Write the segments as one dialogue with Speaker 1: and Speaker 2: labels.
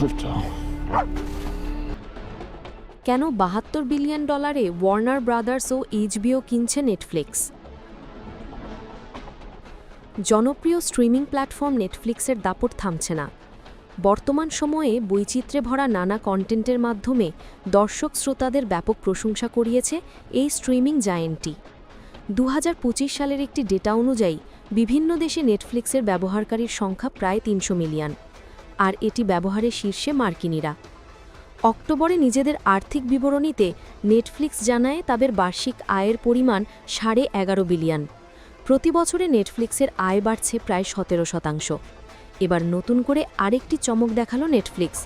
Speaker 1: crypto.
Speaker 2: কেন $72 billion Warner brothers ও HBO কিনছে Netflix? জনপ্রিয় স্ট্রিমিং প্ল্যাটফর্ম নেটফ্লিক্সের দাপট থামছে না। বর্তমান সময়ে বৈচিত্র্যে ভরা নানা কন্টেন্টের মাধ্যমে দর্শক শ্রোতাদের ব্যাপক প্রশংসা করিয়েছে এই স্ট্রিমিং জায়েন্টটি। 2025 সালের একটি ডেটা অনুযায়ী বিভিন্ন দেশে নেটফ্লিক্সের ব্যবহারকারীর সংখ্যা প্রায় 300 মিলিয়ন, আর এটি ব্যবহারের শীর্ষে মার্কিনীরা। অক্টোবরে নিজেদের আর্থিক বিবরণীতে নেটফ্লিক্স জানায় তাদের বার্ষিক আয়ের পরিমাণ 11.5 বিলিয়ন। প্রতি বছরে নেটফ্লিক্সের আয় বাড়ছে প্রায় 17%। এবার নতুন করে আরেকটি চমক দেখালো নেটফ্লিক্স।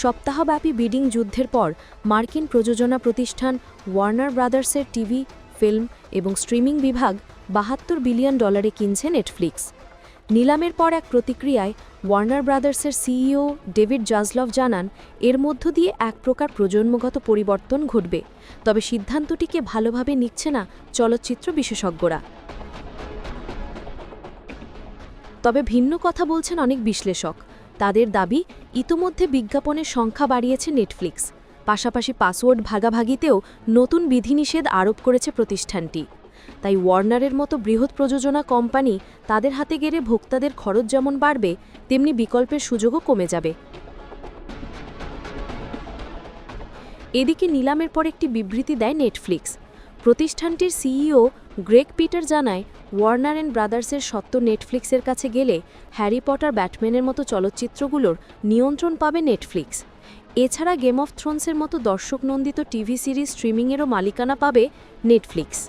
Speaker 2: সপ্তাহব্যাপী বিডিং যুদ্ধের পর মার্কিন প্রযোজনা প্রতিষ্ঠান ওয়ার্নার ব্রাদার্সের টিভি, ফিল্ম এবং স্ট্রিমিং বিভাগ $72 বিলিয়ন কিনছে নেটফ্লিক্স। নিলামের পর এক প্রতিক্রিয়ায় ওয়ার্নার ব্রাদার্সের সিইও ডেভিড জাজলভ জানান, এর মধ্য দিয়ে এক প্রকার প্রজন্মগত পরিবর্তন ঘটবে, তবে সিদ্ধান্তটিকে ভালোভাবে নিচ্ছে না চলচ্চিত্র বিশেষজ্ঞরা। তবে ভিন্ন কথা বলছেন অনেক বিশ্লেষক। তাদের দাবি, ইতোমধ্যে বিজ্ঞাপনের সংখ্যা বাড়িয়েছে নেটফ্লিক্স, পাশাপাশি পাসওয়ার্ড ভাগাভাগিতেও নতুন বিধিনিষেধ আরোপ করেছে প্রতিষ্ঠানটি। তাই ওয়ার্নারের মতো বৃহৎ প্রযোজনা কোম্পানি তাদের হাতে গেলে ভোক্তাদের খরচ যেমন বাড়বে, তেমনি বিকল্পের সুযোগও কমে যাবে। এদিকে নিলামের পর একটি বিবৃতি দেয় নেটফ্লিক্স। প্রতিষ্ঠানটির সিইও গ্রেগ পিটার জানায়, ওয়ার্নার অ্যান্ড ব্রাদার্সের সত্ত্ব নেটফ্লিক্সের কাছে গেলে হ্যারি পটার, ব্যাটম্যানের মতো চলচ্চিত্রগুলোর নিয়ন্ত্রণ পাবে নেটফ্লিক্স। এছাড়া গেম অফ থ্রোনসের মতো দর্শকনন্দিত টিভি সিরিজ স্ট্রিমিংয়েরও মালিকানা পাবে নেটফ্লিক্স।